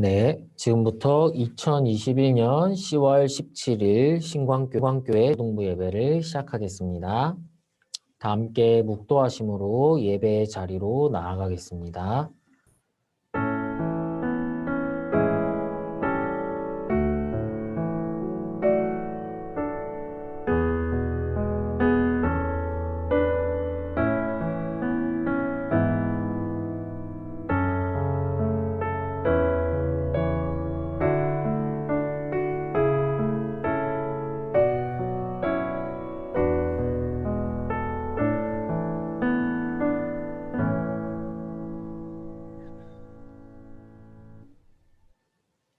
네, 지금부터 2021년 10월 17일 신광교회 동부 예배를 시작하겠습니다. 다 함께 묵도하심으로 예배 자리로 나아가겠습니다.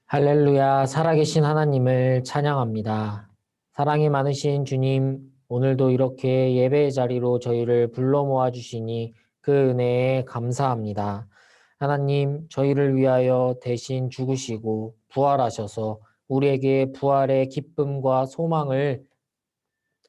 할렐루야, 살아계신 하나님을 찬양합니다. 사랑이 많으신 주님, 오늘도 이렇게 예배의 자리로 저희를 불러 모아주시니 그 은혜에 감사합니다. 하나님, 저희를 위하여 대신 죽으시고 부활하셔서 우리에게 부활의 기쁨과 소망을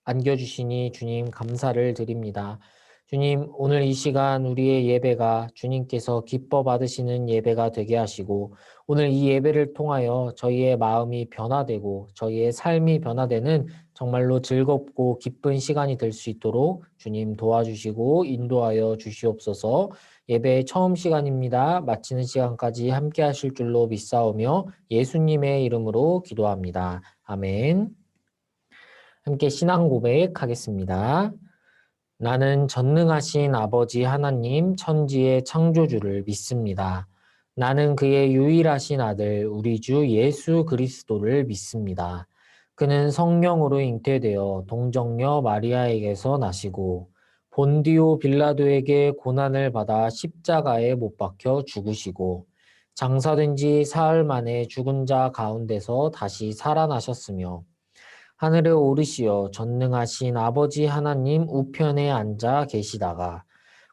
안겨주시니 주님 감사를 드립니다. 주님, 오늘 이 시간 우리의 예배가 주님께서 기뻐 받으시는 예배가 되게 하시고 오늘 이 예배를 통하여 저희의 마음이 변화되고 저희의 삶이 변화되는 정말로 즐겁고 기쁜 시간이 될 수 있도록 주님 도와주시고 인도하여 주시옵소서. 예배의 처음 시간입니다. 마치는 시간까지 함께 하실 줄로 믿사오며 예수님의 이름으로 기도합니다. 아멘. 함께 신앙 고백하겠습니다. 나는 전능하신 아버지 하나님 천지의 창조주를 믿습니다. 나는 그의 유일하신 아들 우리 주 예수 그리스도를 믿습니다. 그는 성령으로 잉태되어 동정녀 마리아에게서 나시고 본디오 빌라도에게 고난을 받아 십자가에 못 박혀 죽으시고 장사된 지 사흘 만에 죽은 자 가운데서 다시 살아나셨으며 하늘에 오르시어 전능하신 아버지 하나님 우편에 앉아 계시다가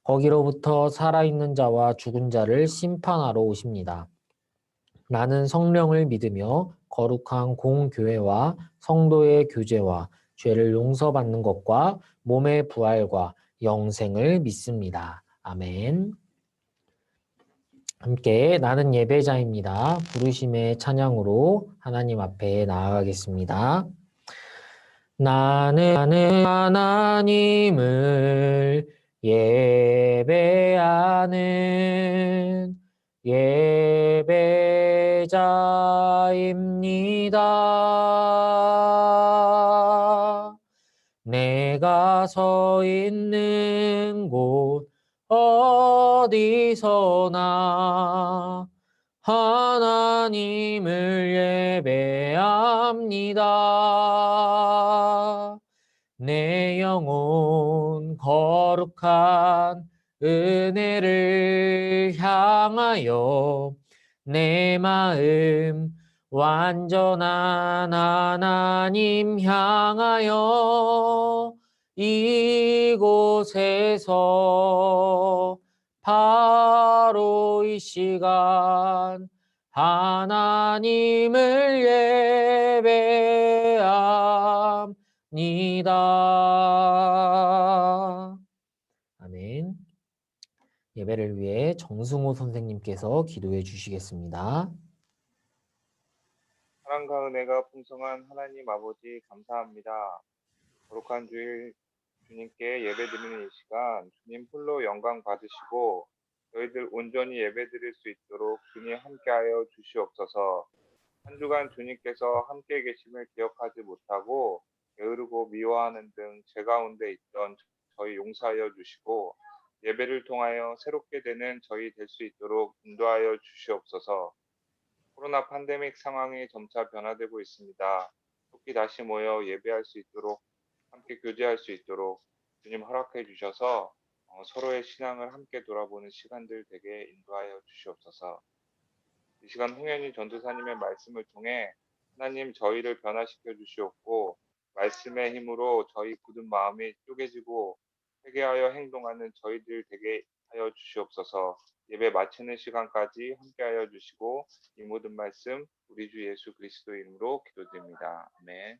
거기로부터 살아있는 자와 죽은 자를 심판하러 오십니다. 나는 성령을 믿으며 거룩한 공교회와 성도의 교제와 죄를 용서받는 것과 몸의 부활과 영생을 믿습니다. 아멘. 함께 나는 예배자입니다. 부르심의 찬양으로 하나님 앞에 나아가겠습니다. 나는 하나님을 예배하는 예배자입니다. 내가 서 있는 곳 어디서나 하나님을 예배합니다. 내 영혼 거룩한 은혜를 향하여 내 마음 완전한 하나님 향하여 이곳에서 바로 이 시간 하나님을 예배합니다. 아멘. 예배를 위해 정승호 선생님께서 기도해 주시겠습니다. 사랑과 은혜가 풍성한 하나님 아버지 감사합니다. 거룩한 주일 주님께 예배드리는 이 시간 주님 홀로 영광 받으시고 저희들 온전히 예배드릴 수 있도록 주님 함께하여 주시옵소서. 한 주간 주님께서 함께 계심을 기억하지 못하고 게으르고 미워하는 등 죄 가운데 있던 저희 용서하여 주시고 예배를 통하여 새롭게 되는 저희 될 수 있도록 인도하여 주시옵소서. 코로나 팬데믹 상황이 점차 변화되고 있습니다. 속히 다시 모여 예배할 수 있도록 함께 교제할 수 있도록 주님 허락해 주셔서 서로의 신앙을 함께 돌아보는 시간들 되게 인도하여 주시옵소서. 이 시간 홍현희 전도사님의 말씀을 통해 하나님 저희를 변화시켜 주시옵고 말씀의 힘으로 저희 굳은 마음이 쪼개지고 회개하여 행동하는 저희들 되게 하여 주시옵소서. 예배 마치는 시간까지 함께하여 주시고 이 모든 말씀 우리 주 예수 그리스도 이름으로 기도드립니다. 아멘.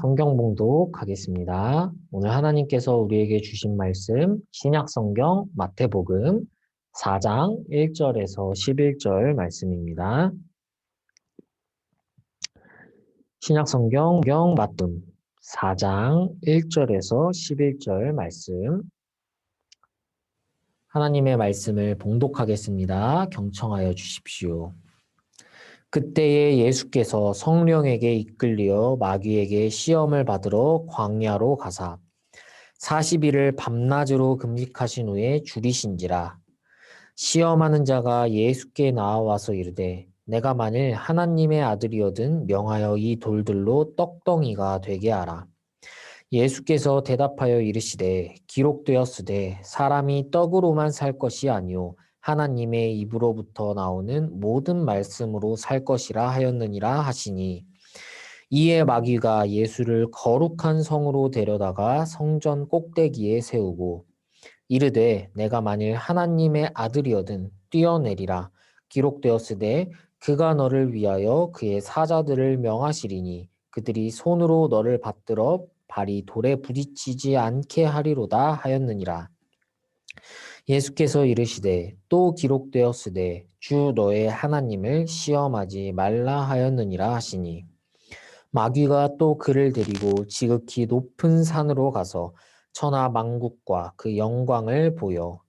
성경 봉독하겠습니다. 오늘 하나님께서 우리에게 주신 말씀, 신약성경 마태복음 4장 1절에서 11절 말씀입니다. 신약성경 마태복음 4장 1절에서 11절 말씀. 하나님의 말씀을 봉독하겠습니다. 경청하여 주십시오. 그때에 예수께서 성령에게 이끌려 마귀에게 시험을 받으러 광야로 가사 40일을 밤낮으로 금식하신 후에 줄이신지라. 시험하는 자가 예수께 나와서 이르되 내가 만일 하나님의 아들이거든 명하여 이 돌들로 떡덩이가 되게 하라. 예수께서 대답하여 이르시되 기록되었으되 사람이 떡으로만 살 것이 아니요 하나님의 입으로부터 나오는 모든 말씀으로 살 것이라 하였느니라 하시니 이에 마귀가 예수를 거룩한 성으로 데려다가 성전 꼭대기에 세우고 이르되 내가 만일 하나님의 아들이거든 뛰어내리라. 기록되었으되 그가 너를 위하여 그의 사자들을 명하시리니 그들이 손으로 너를 받들어 발이 돌에 부딪히지 않게 하리로다 하였느니라. 예수께서 이르시되 또 기록되었으되 주 너의 하나님을 시험하지 말라 하였느니라 하시니 마귀가 또 그를 데리고 지극히 높은 산으로 가서 천하 만국과 그 영광을 보여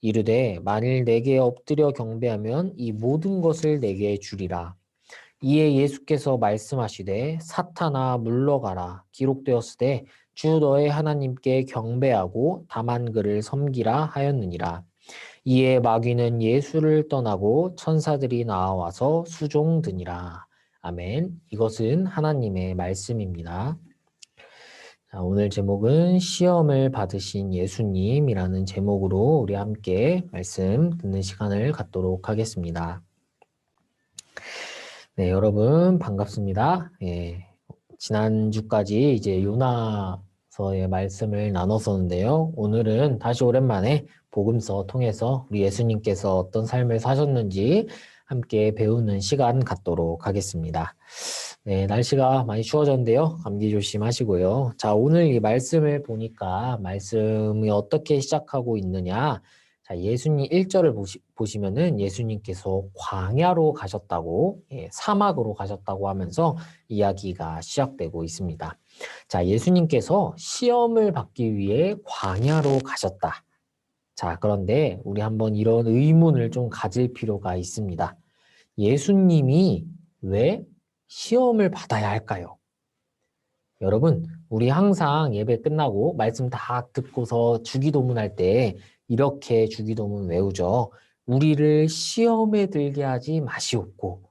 이르되 만일 내게 엎드려 경배하면 이 모든 것을 내게 주리라. 이에 예수께서 말씀하시되 사탄아 물러가라. 기록되었으되 주 너의 하나님께 경배하고 다만 그를 섬기라 하였느니라. 이에 마귀는 예수를 떠나고 천사들이 나와서 수종드니라. 아멘. 이것은 하나님의 말씀입니다. 자, 오늘 제목은 시험을 받으신 예수님이라는 제목으로 우리 함께 말씀 듣는 시간을 갖도록 하겠습니다. 네, 여러분 반갑습니다. 예, 지난주까지 이제 요나서의 말씀을 나눴었는데요. 오늘은 다시 오랜만에 복음서 통해서 우리 예수님께서 어떤 삶을 사셨는지 함께 배우는 시간 갖도록 하겠습니다. 네, 날씨가 많이 추워졌는데요. 감기 조심하시고요. 자, 오늘 이 말씀을 보니까 말씀이 어떻게 시작하고 있느냐. 자, 예수님 1절을 보시면은 예수님께서 광야로 가셨다고, 사막으로 가셨다고 하면서 이야기가 시작되고 있습니다. 자, 예수님께서 시험을 받기 위해 광야로 가셨다. 자, 그런데 우리 한번 이런 의문을 좀 가질 필요가 있습니다. 예수님이 왜 시험을 받아야 할까요? 여러분, 우리 항상 예배 끝나고 말씀 다 듣고서 주기도문 할 때 이렇게 주기도문 외우죠. 우리를 시험에 들게 하지 마시옵고.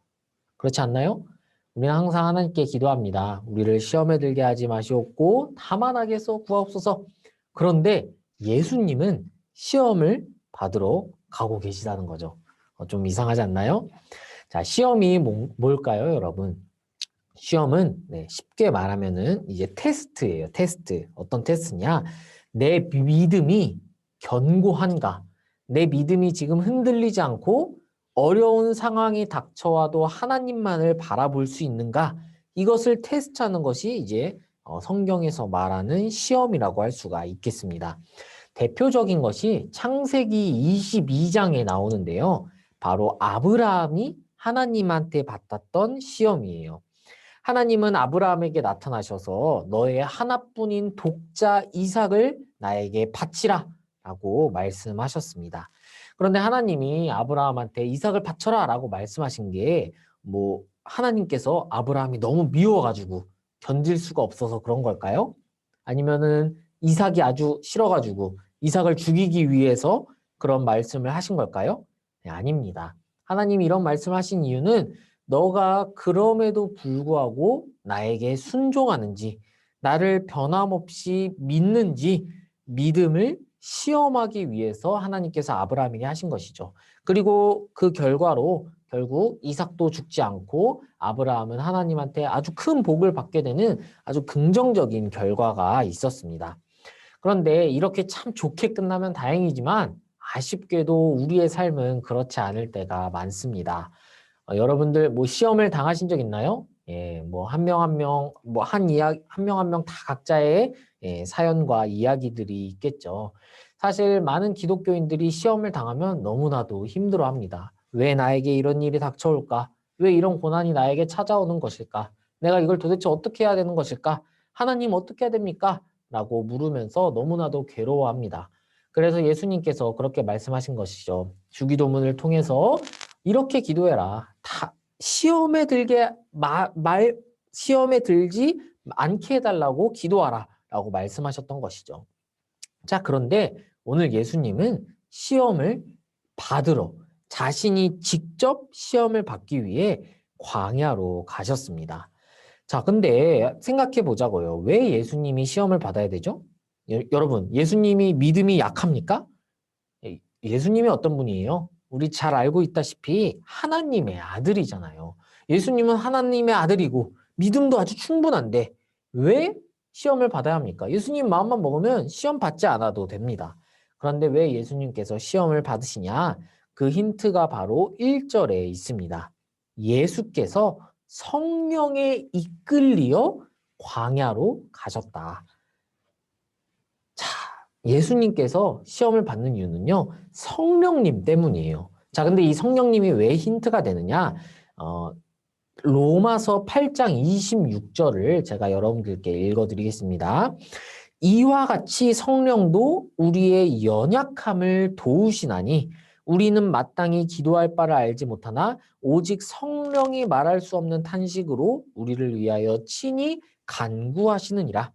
그렇지 않나요? 우리는 항상 하나님께 기도합니다. 우리를 시험에 들게 하지 마시옵고 다만 악에서 구하옵소서. 그런데 예수님은 시험을 받으러 가고 계시다는 거죠. 좀 이상하지 않나요? 자, 시험이 뭘까요, 여러분? 시험은 쉽게 말하면은 이제 테스트예요. 테스트. 어떤 테스트냐? 내 믿음이 견고한가? 내 믿음이 지금 흔들리지 않고 어려운 상황이 닥쳐와도 하나님만을 바라볼 수 있는가? 이것을 테스트하는 것이 이제 성경에서 말하는 시험이라고 할 수가 있겠습니다. 대표적인 것이 창세기 22장에 나오는데요. 바로 아브라함이 하나님한테 받았던 시험이에요. 하나님은 아브라함에게 나타나셔서 너의 하나뿐인 독자 이삭을 나에게 바치라 라고 말씀하셨습니다. 그런데 하나님이 아브라함한테 이삭을 바쳐라 라고 말씀하신 게 하나님께서 아브라함이 너무 미워가지고 견딜 수가 없어서 그런 걸까요? 아니면은 이삭이 아주 싫어가지고 이삭을 죽이기 위해서 그런 말씀을 하신 걸까요? 네, 아닙니다. 하나님이 이런 말씀을 하신 이유는 너가 그럼에도 불구하고 나에게 순종하는지, 나를 변함없이 믿는지 믿음을 시험하기 위해서 하나님께서 아브라함에게 하신 것이죠. 그리고 그 결과로 결국 이삭도 죽지 않고 아브라함은 하나님한테 아주 큰 복을 받게 되는 아주 긍정적인 결과가 있었습니다. 그런데 이렇게 참 좋게 끝나면 다행이지만 아쉽게도 우리의 삶은 그렇지 않을 때가 많습니다. 여러분들 시험을 당하신 적 있나요? 뭐 한 명 한 명, 뭐 한 명 한 명 다 각자의 사연과 이야기들이 있겠죠. 사실 많은 기독교인들이 시험을 당하면 너무나도 힘들어합니다. 왜 나에게 이런 일이 닥쳐올까? 왜 이런 고난이 나에게 찾아오는 것일까? 내가 이걸 도대체 어떻게 해야 되는 것일까? 하나님 어떻게 해야 됩니까? 라고 물으면서 너무나도 괴로워합니다. 그래서 예수님께서 그렇게 말씀하신 것이죠. 주기도문을 통해서 이렇게 기도해라. 다 시험에 시험에 들지 않게 해달라고 기도하라. 라고 말씀하셨던 것이죠. 자, 그런데 오늘 예수님은 시험을 받으러 자신이 직접 시험을 받기 위해 광야로 가셨습니다. 자, 근데 생각해 보자고요. 왜 예수님이 시험을 받아야 되죠? 여러분, 예수님이 믿음이 약합니까? 예수님이 어떤 분이에요? 우리 잘 알고 있다시피 하나님의 아들이잖아요. 예수님은 하나님의 아들이고 믿음도 아주 충분한데 왜 시험을 받아야 합니까? 예수님 마음만 먹으면 시험 받지 않아도 됩니다. 그런데 왜 예수님께서 시험을 받으시냐? 그 힌트가 바로 1절에 있습니다. 예수께서 성령에 이끌리어 광야로 가셨다. 자, 예수님께서 시험을 받는 이유는요, 성령님 때문이에요. 자, 근데 이 성령님이 왜 힌트가 되느냐? 어, 로마서 8장 26절을 제가 여러분들께 읽어드리겠습니다. 이와 같이 성령도 우리의 연약함을 도우시나니 우리는 마땅히 기도할 바를 알지 못하나 오직 성령이 말할 수 없는 탄식으로 우리를 위하여 친히 간구하시느니라.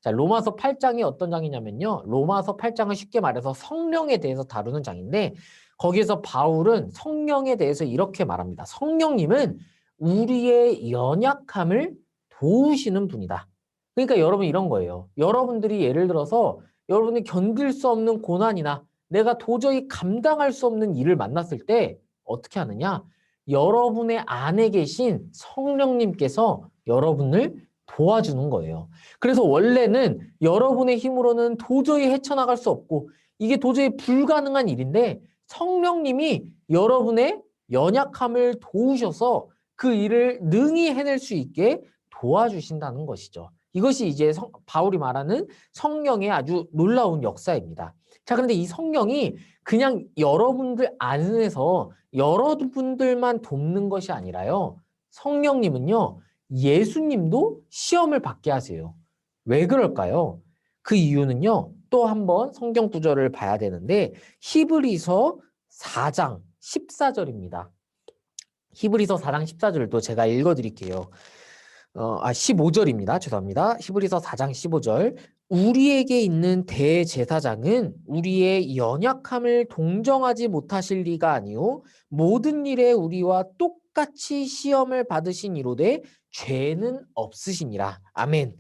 자, 로마서 8장이 어떤 장이냐면요. 로마서 8장은 쉽게 말해서 성령에 대해서 다루는 장인데 거기에서 바울은 성령에 대해서 이렇게 말합니다. 성령님은 우리의 연약함을 도우시는 분이다. 그러니까 여러분 이런 거예요. 여러분들이 예를 들어서 여러분이 견딜 수 없는 고난이나 내가 도저히 감당할 수 없는 일을 만났을 때 어떻게 하느냐? 여러분의 안에 계신 성령님께서 여러분을 도와주는 거예요. 그래서 원래는 여러분의 힘으로는 도저히 헤쳐나갈 수 없고 이게 도저히 불가능한 일인데 성령님이 여러분의 연약함을 도우셔서 그 일을 능히 해낼 수 있게 도와주신다는 것이죠. 이것이 이제 바울이 말하는 성령의 아주 놀라운 역사입니다. 자, 그런데 이 성령이 그냥 여러분들 안에서 여러분들만 돕는 것이 아니라요. 성령님은요, 예수님도 시험을 받게 하세요. 왜 그럴까요? 그 이유는요, 또 한번 성경 구절을 봐야 되는데, 히브리서 4장 14절입니다. 히브리서 4장 14절도 제가 읽어드릴게요. 15절입니다. 죄송합니다. 히브리서 4장 15절. 우리에게 있는 대제사장은 우리의 연약함을 동정하지 못하실 리가 아니요 모든 일에 우리와 똑같이 시험을 받으신 이로되 죄는 없으시니라. 아멘.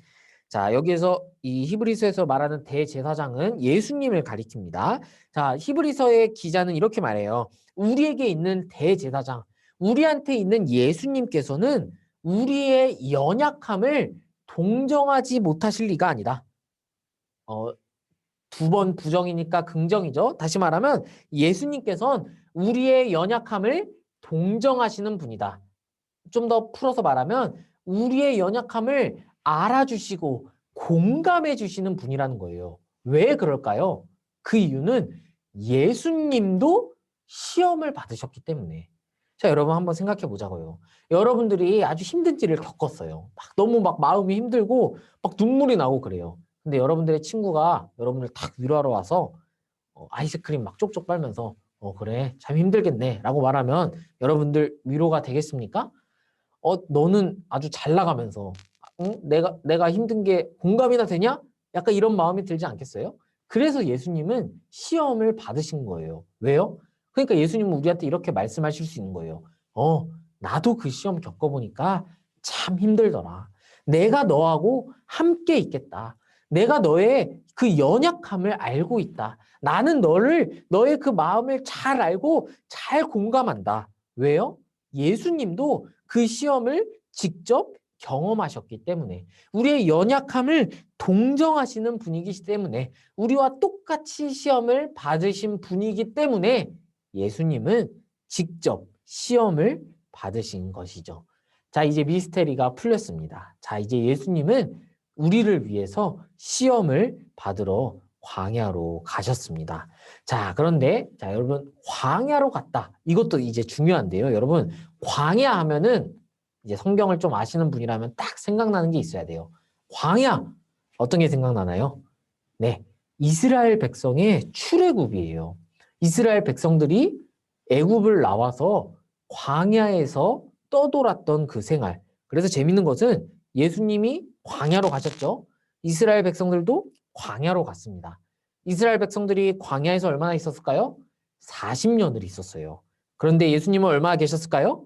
자, 여기에서 이 히브리서에서 말하는 대제사장은 예수님을 가리킵니다. 자, 히브리서의 기자는 이렇게 말해요. 우리에게 있는 대제사장, 우리한테 있는 예수님께서는 우리의 연약함을 동정하지 못하실 리가 아니다. 두 번 부정이니까 긍정이죠. 다시 말하면 예수님께서는 우리의 연약함을 동정하시는 분이다. 좀 더 풀어서 말하면 우리의 연약함을 알아주시고 공감해 주시는 분이라는 거예요. 왜 그럴까요? 그 이유는 예수님도 시험을 받으셨기 때문에. 자, 여러분 한번 생각해 보자고요. 여러분들이 아주 힘든 일을 겪었어요. 너무 마음이 힘들고 막 눈물이 나고 그래요. 근데 여러분들의 친구가 여러분을 탁 위로하러 와서 아이스크림 막 쪽쪽 빨면서 그래 참 힘들겠네 라고 말하면 여러분들 위로가 되겠습니까? 너는 아주 잘 나가면서 응? 내가 힘든 게 공감이나 되냐? 약간 이런 마음이 들지 않겠어요? 그래서 예수님은 시험을 받으신 거예요. 왜요? 그러니까 예수님은 우리한테 이렇게 말씀하실 수 있는 거예요. 나도 그 시험 겪어보니까 참 힘들더라. 내가 너하고 함께 있겠다. 내가 너의 그 연약함을 알고 있다. 나는 너의 그 마음을 잘 알고 잘 공감한다. 왜요? 예수님도 그 시험을 직접 경험하셨기 때문에 우리의 연약함을 동정하시는 분이기 때문에 우리와 똑같이 시험을 받으신 분이기 때문에 예수님은 직접 시험을 받으신 것이죠. 자, 이제 미스테리가 풀렸습니다. 자, 이제 예수님은 우리를 위해서 시험을 받으러 광야로 가셨습니다. 자, 그런데 자, 여러분 광야로 갔다. 이것도 이제 중요한데요. 여러분 광야 하면은 이제 성경을 좀 아시는 분이라면 딱 생각나는 게 있어야 돼요. 광야 어떤 게 생각나나요? 네, 이스라엘 백성의 출애굽이에요. 이스라엘 백성들이 애굽을 나와서 광야에서 떠돌았던 그 생활. 그래서 재밌는 것은 예수님이 광야로 가셨죠. 이스라엘 백성들도 광야로 갔습니다. 이스라엘 백성들이 광야에서 얼마나 있었을까요? 40년을 있었어요. 그런데 예수님은 얼마나 계셨을까요?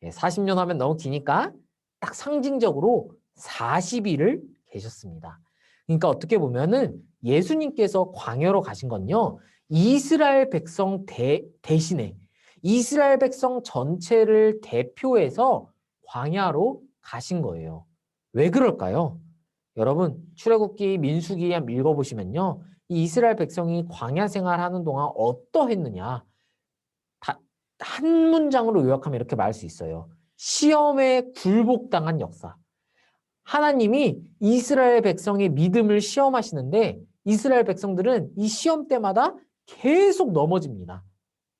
40년 하면 너무 기니까 딱 상징적으로 40일을 계셨습니다. 그러니까 어떻게 보면은 예수님께서 광야로 가신 건요. 이스라엘 백성 대신에 이스라엘 백성 전체를 대표해서 광야로 가신 거예요. 왜 그럴까요? 여러분 출애굽기 민수기 읽어보시면요. 이 이스라엘 백성이 광야 생활하는 동안 어떠했느냐. 한 문장으로 요약하면 이렇게 말할 수 있어요. 시험에 굴복당한 역사. 하나님이 이스라엘 백성의 믿음을 시험하시는데 이스라엘 백성들은 이 시험 때마다 계속 넘어집니다.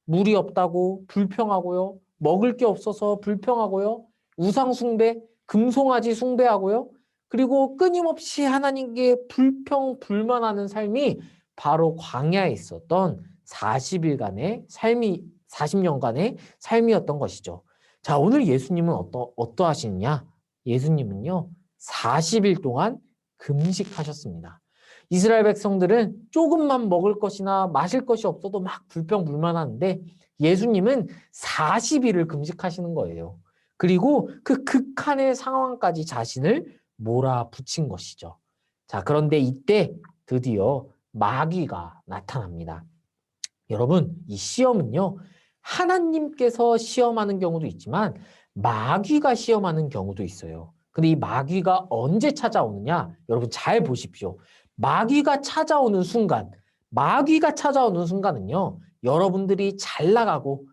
물이 없다고 불평하고요. 먹을 게 없어서 불평하고요. 우상 숭배, 금송아지 숭배하고요. 그리고 끊임없이 하나님께 불평, 불만하는 삶이 바로 광야에 있었던 40일간의 삶이 40년간의 삶이었던 것이죠. 자, 오늘 예수님은 어떠하시느냐? 예수님은요. 40일 동안 금식하셨습니다. 이스라엘 백성들은 조금만 먹을 것이나 마실 것이 없어도 막 불평불만하는데 예수님은 40일을 금식하시는 거예요. 그리고 그 극한의 상황까지 자신을 몰아붙인 것이죠. 자, 그런데 이때 드디어 마귀가 나타납니다. 여러분, 이 시험은요, 하나님께서 시험하는 경우도 있지만 마귀가 시험하는 경우도 있어요. 근데 이 마귀가 언제 찾아오느냐? 여러분 잘 보십시오. 마귀가 찾아오는 순간은요, 여러분들이 잘 나가고,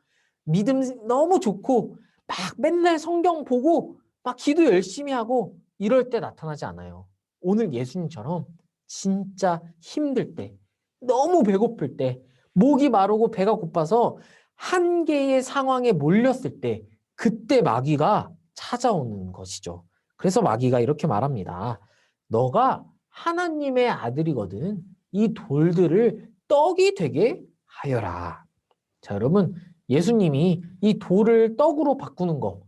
믿음 너무 좋고, 막 맨날 성경 보고, 막 기도 열심히 하고, 이럴 때 나타나지 않아요. 오늘 예수님처럼 진짜 힘들 때, 너무 배고플 때, 목이 마르고 배가 고파서 한계의 상황에 몰렸을 때, 그때 마귀가 찾아오는 것이죠. 그래서 마귀가 이렇게 말합니다. 너가 하나님의 아들이거든. 이 돌들을 떡이 되게 하여라. 자, 여러분, 예수님이 이 돌을 떡으로 바꾸는 거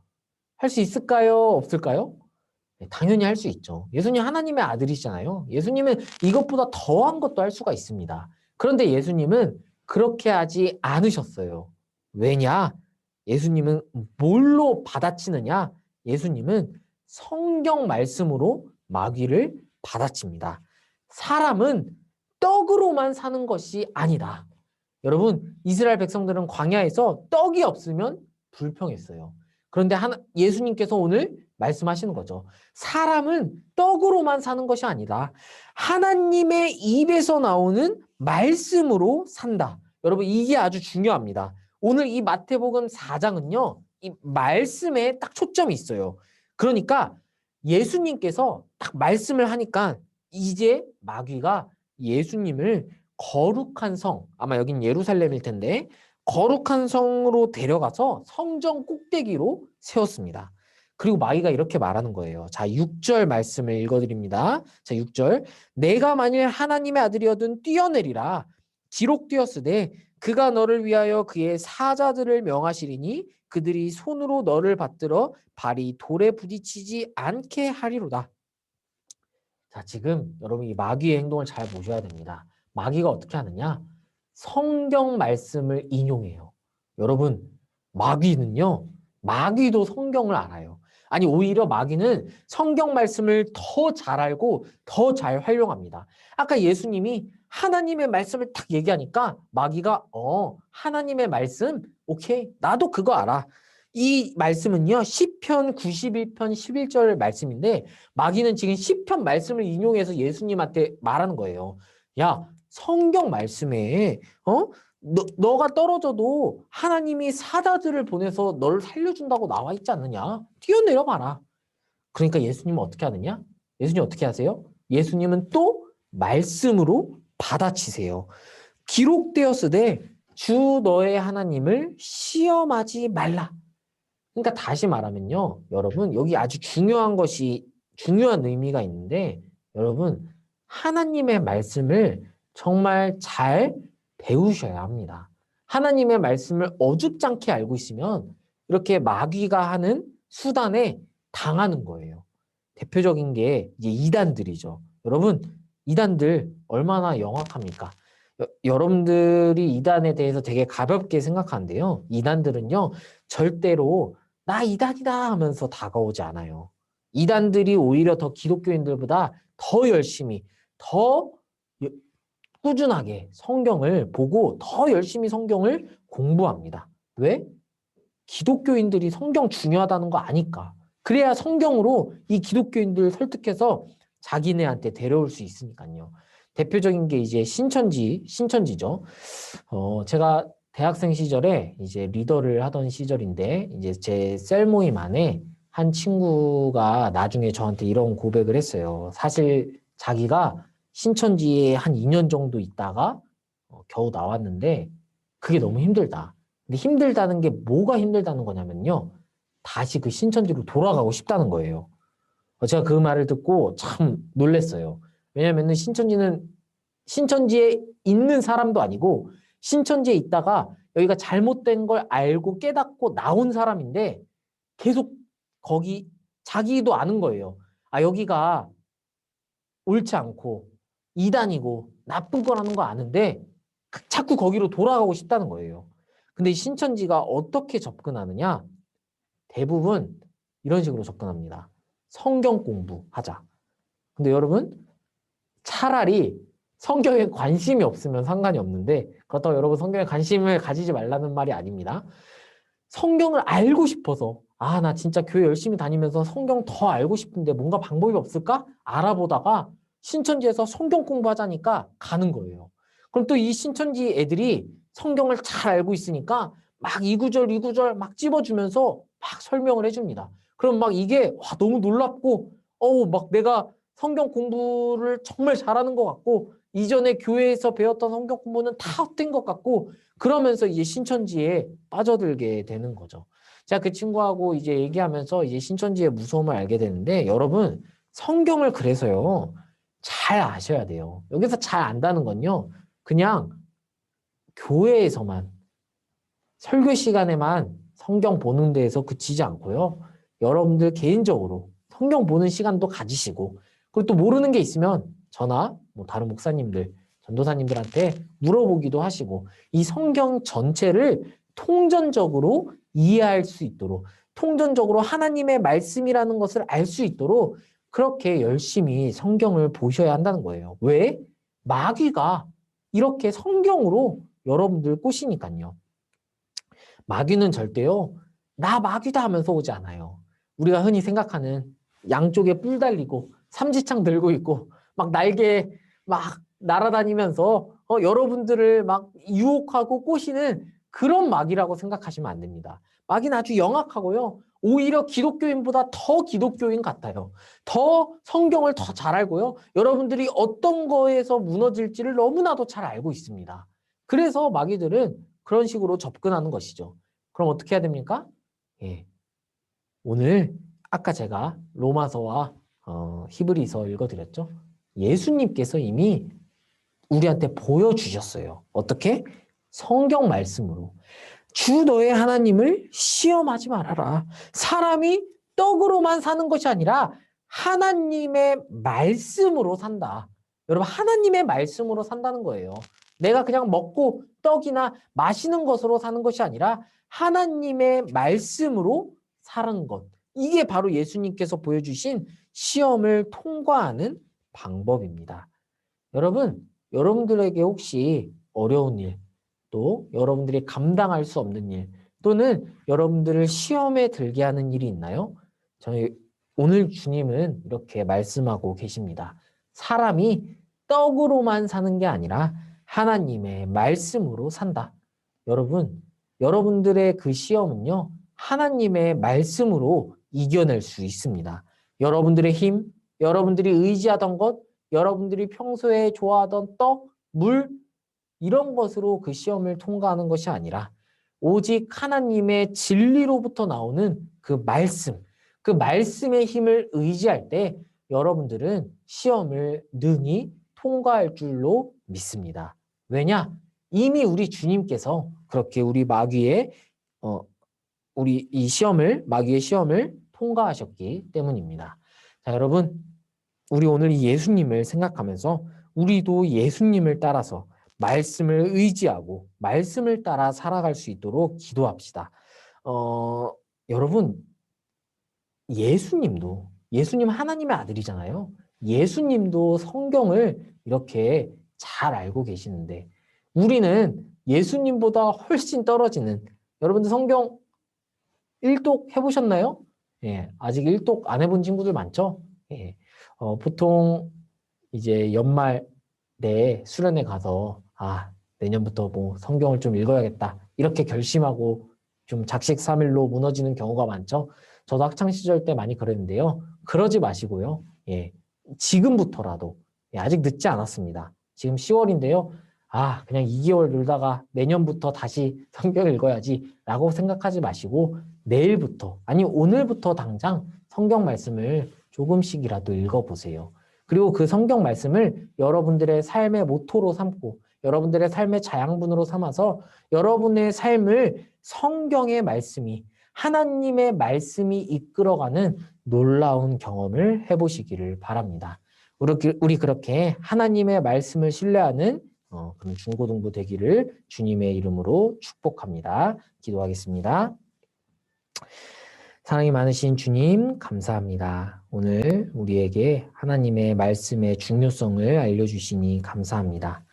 할 수 있을까요? 없을까요? 네, 당연히 할 수 있죠. 예수님 하나님의 아들이잖아요. 예수님은 이것보다 더한 것도 할 수가 있습니다. 그런데 예수님은 그렇게 하지 않으셨어요. 왜냐? 예수님은 뭘로 받아치느냐? 예수님은 성경 말씀으로 마귀를 받아칩니다. 사람은 떡으로만 사는 것이 아니다. 여러분, 이스라엘 백성들은 광야에서 떡이 없으면 불평했어요. 그런데 예수님께서 오늘 말씀하시는 거죠. 사람은 떡으로만 사는 것이 아니다. 하나님의 입에서 나오는 말씀으로 산다. 여러분, 이게 아주 중요합니다. 오늘 이 마태복음 4장은요, 이 말씀에 딱 초점이 있어요. 그러니까 예수님께서 딱 말씀을 하니까 이제 마귀가 예수님을 거룩한 성, 아마 여긴 예루살렘일 텐데, 거룩한 성으로 데려가서 성전 꼭대기로 세웠습니다. 그리고 마귀가 이렇게 말하는 거예요. 자, 6절 말씀을 읽어드립니다. 자, 6절. 내가 만일 하나님의 아들이어든 뛰어내리라. 기록되었으되 그가 너를 위하여 그의 사자들을 명하시리니 그들이 손으로 너를 받들어 발이 돌에 부딪히지 않게 하리로다. 자, 지금 여러분 이 마귀의 행동을 잘 보셔야 됩니다. 마귀가 어떻게 하느냐? 성경 말씀을 인용해요. 여러분, 마귀도 성경을 알아요. 아니, 오히려 마귀는 성경 말씀을 더 잘 알고 더 잘 활용합니다. 아까 예수님이 하나님의 말씀을 딱 얘기하니까 마귀가 하나님의 말씀? 오케이, 나도 그거 알아. 이 말씀은요, 시편 91편 11절 말씀인데 마귀는 지금 시편 말씀을 인용해서 예수님한테 말하는 거예요. 야, 성경 말씀에 너가 떨어져도 하나님이 사자들을 보내서 너를 살려준다고 나와 있지 않느냐? 뛰어내려 봐라. 그러니까 예수님은 어떻게 하느냐? 예수님 어떻게 하세요? 예수님은 또 말씀으로 받아치세요. 기록되었으되 주 너의 하나님을 시험하지 말라. 그러니까 다시 말하면요. 여러분, 여기 아주 중요한 의미가 있는데, 여러분, 하나님의 말씀을 정말 잘 배우셔야 합니다. 하나님의 말씀을 어줍잖게 알고 있으면 이렇게 마귀가 하는 수단에 당하는 거예요. 대표적인 게 이제 이단들이죠. 여러분, 이단들 얼마나 영악합니까? 여러분들이 이단에 대해서 되게 가볍게 생각하는데요. 이단들은요, 절대로 나 이단이다 하면서 다가오지 않아요. 이단들이 오히려 더 기독교인들보다 더 열심히, 더 꾸준하게 성경을 보고 더 열심히 성경을 공부합니다. 왜? 기독교인들이 성경 중요하다는 거 아니까. 그래야 성경으로 이 기독교인들 설득해서 자기네한테 데려올 수 있으니까요. 대표적인 게 이제 신천지죠. 제가 대학생 시절에 이제 리더를 하던 시절인데, 이제 제 셀 모임 안에 한 친구가 나중에 저한테 이런 고백을 했어요. 사실 자기가 신천지에 한 2년 정도 있다가 겨우 나왔는데, 그게 너무 힘들다. 근데 힘들다는 게 뭐가 힘들다는 거냐면요. 다시 그 신천지로 돌아가고 싶다는 거예요. 제가 그 말을 듣고 참 놀랐어요. 왜냐면은 신천지에 있는 사람도 아니고 신천지에 있다가 여기가 잘못된 걸 알고 깨닫고 나온 사람인데 계속 거기 자기도 아는 거예요. 아, 여기가 옳지 않고 이단이고 나쁜 거라는 거 아는데 자꾸 거기로 돌아가고 싶다는 거예요. 근데 신천지가 어떻게 접근하느냐? 대부분 이런 식으로 접근합니다. 성경 공부하자. 근데 여러분, 차라리 성경에 관심이 없으면 상관이 없는데, 그렇다고 여러분 성경에 관심을 가지지 말라는 말이 아닙니다. 성경을 알고 싶어서, 아, 나 진짜 교회 열심히 다니면서 성경 더 알고 싶은데 뭔가 방법이 없을까? 알아보다가 신천지에서 성경 공부하자니까 가는 거예요. 그럼 또 이 신천지 애들이 성경을 잘 알고 있으니까 막 이 구절 이 구절 막 찝어주면서 막 설명을 해줍니다. 그럼 막 이게 와, 너무 놀랍고 막 내가 성경 공부를 정말 잘하는 것 같고 이전에 교회에서 배웠던 성경 공부는 다 헛된 것 같고 그러면서 이제 신천지에 빠져들게 되는 거죠. 제가 그 친구하고 이제 얘기하면서 이제 신천지의 무서움을 알게 되는데 여러분 성경을 그래서요 잘 아셔야 돼요. 여기서 잘 안다는 건요 그냥 교회에서만 설교 시간에만 성경 보는 데에서 그치지 않고요. 여러분들 개인적으로 성경 보는 시간도 가지시고 그리고 또 모르는 게 있으면 저나 뭐 다른 목사님들, 전도사님들한테 물어보기도 하시고 이 성경 전체를 통전적으로 이해할 수 있도록 통전적으로 하나님의 말씀이라는 것을 알 수 있도록 그렇게 열심히 성경을 보셔야 한다는 거예요. 왜? 마귀가 이렇게 성경으로 여러분들 꼬시니까요. 마귀는 절대요, 나 마귀다 하면서 오지 않아요. 우리가 흔히 생각하는 양쪽에 뿔 달리고 삼지창 들고 있고 막 날개 막 날아다니면서 여러분들을 막 유혹하고 꼬시는 그런 마귀라고 생각하시면 안 됩니다. 마귀는 아주 영악하고요. 오히려 기독교인보다 더 기독교인 같아요. 더 성경을 더 잘 알고요. 여러분들이 어떤 거에서 무너질지를 너무나도 잘 알고 있습니다. 그래서 마귀들은 그런 식으로 접근하는 것이죠. 그럼 어떻게 해야 됩니까? 예. 오늘 아까 제가 로마서와 히브리서 읽어드렸죠. 예수님께서 이미 우리한테 보여주셨어요. 어떻게? 성경 말씀으로. 주 너의 하나님을 시험하지 말아라. 사람이 떡으로만 사는 것이 아니라 하나님의 말씀으로 산다. 여러분, 하나님의 말씀으로 산다는 거예요. 내가 그냥 먹고 떡이나 마시는 것으로 사는 것이 아니라 하나님의 말씀으로 사는 것. 이게 바로 예수님께서 보여주신 시험을 통과하는 방법입니다. 여러분, 여러분들에게 혹시 어려운 일, 또 여러분들이 감당할 수 없는 일, 또는 여러분들을 시험에 들게 하는 일이 있나요? 저희 오늘 주님은 이렇게 말씀하고 계십니다. 사람이 떡으로만 사는 게 아니라 하나님의 말씀으로 산다. 여러분, 여러분들의 그 시험은요, 하나님의 말씀으로 이겨낼 수 있습니다. 여러분들의 힘, 여러분들이 의지하던 것, 여러분들이 평소에 좋아하던 떡, 물, 이런 것으로 그 시험을 통과하는 것이 아니라 오직 하나님의 진리로부터 나오는 그 말씀의 힘을 의지할 때 여러분들은 시험을 능히 통과할 줄로 믿습니다. 왜냐? 이미 우리 주님께서 그렇게 우리 이 마귀의 시험을 통과하셨기 때문입니다. 자, 여러분, 우리 오늘 이 예수님을 생각하면서 우리도 예수님을 따라서 말씀을 의지하고 말씀을 따라 살아갈 수 있도록 기도합시다. 여러분, 예수님 하나님의 아들이잖아요. 예수님도 성경을 이렇게 잘 알고 계시는데 우리는 예수님보다 훨씬 떨어지는, 여러분들 성경 일독 해보셨나요? 예, 아직 일독 안 해본 친구들 많죠? 예, 보통 이제 연말 내 수련회 가서 내년부터 뭐 성경을 좀 읽어야겠다 이렇게 결심하고 좀 작식삼일로 무너지는 경우가 많죠. 저도 학창 시절 때 많이 그랬는데요. 그러지 마시고요. 예, 지금부터라도 아직 늦지 않았습니다. 지금 10월인데요. 그냥 2개월 놀다가 내년부터 다시 성경을 읽어야지라고 생각하지 마시고 내일부터, 아니 오늘부터 당장 성경 말씀을 조금씩이라도 읽어보세요. 그리고 그 성경 말씀을 여러분들의 삶의 모토로 삼고 여러분들의 삶의 자양분으로 삼아서 여러분의 삶을 성경의 말씀이, 하나님의 말씀이 이끌어가는 놀라운 경험을 해보시기를 바랍니다. 우리 그렇게 하나님의 말씀을 신뢰하는 그런 중고등부 되기를 주님의 이름으로 축복합니다. 기도하겠습니다. 사랑이 많으신 주님, 감사합니다. 오늘 우리에게 하나님의 말씀의 중요성을 알려주시니 감사합니다.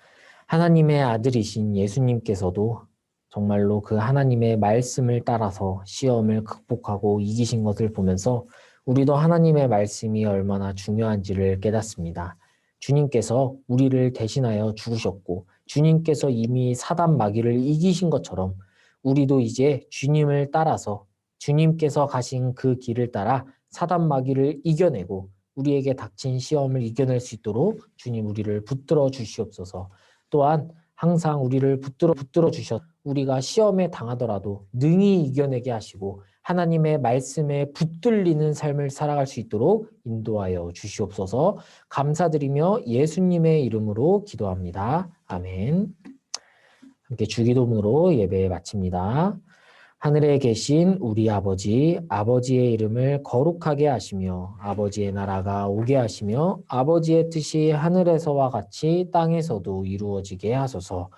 하나님의 아들이신 예수님께서도 정말로 그 하나님의 말씀을 따라서 시험을 극복하고 이기신 것을 보면서 우리도 하나님의 말씀이 얼마나 중요한지를 깨닫습니다. 주님께서 우리를 대신하여 죽으셨고 주님께서 이미 사단 마귀를 이기신 것처럼 우리도 이제 주님을 따라서 주님께서 가신 그 길을 따라 사단 마귀를 이겨내고 우리에게 닥친 시험을 이겨낼 수 있도록 주님 우리를 붙들어 주시옵소서. 또한 항상 우리를 붙들어 주셔 우리가 시험에 당하더라도 능히 이겨내게 하시고 하나님의 말씀에 붙들리는 삶을 살아갈 수 있도록 인도하여 주시옵소서. 감사드리며 예수님의 이름으로 기도합니다. 아멘. 함께 주기도문으로 예배 마칩니다. 하늘에 계신 우리 아버지, 아버지의 이름을 거룩하게 하시며 아버지의 나라가 오게 하시며 아버지의 뜻이 하늘에서와 같이 땅에서도 이루어지게 하소서.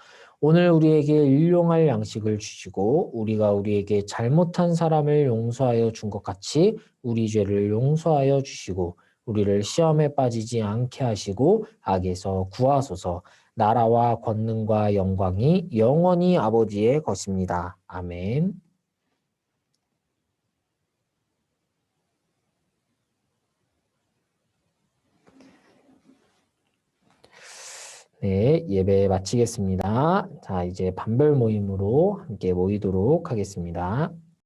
오늘 우리에게 일용할 양식을 주시고 우리가 우리에게 잘못한 사람을 용서하여 준 것 같이 우리 죄를 용서하여 주시고 우리를 시험에 빠지지 않게 하시고 악에서 구하소서. 나라와 권능과 영광이 영원히 아버지의 것입니다. 아멘. 네, 예배 마치겠습니다. 자, 이제 반별 모임으로 함께 모이도록 하겠습니다.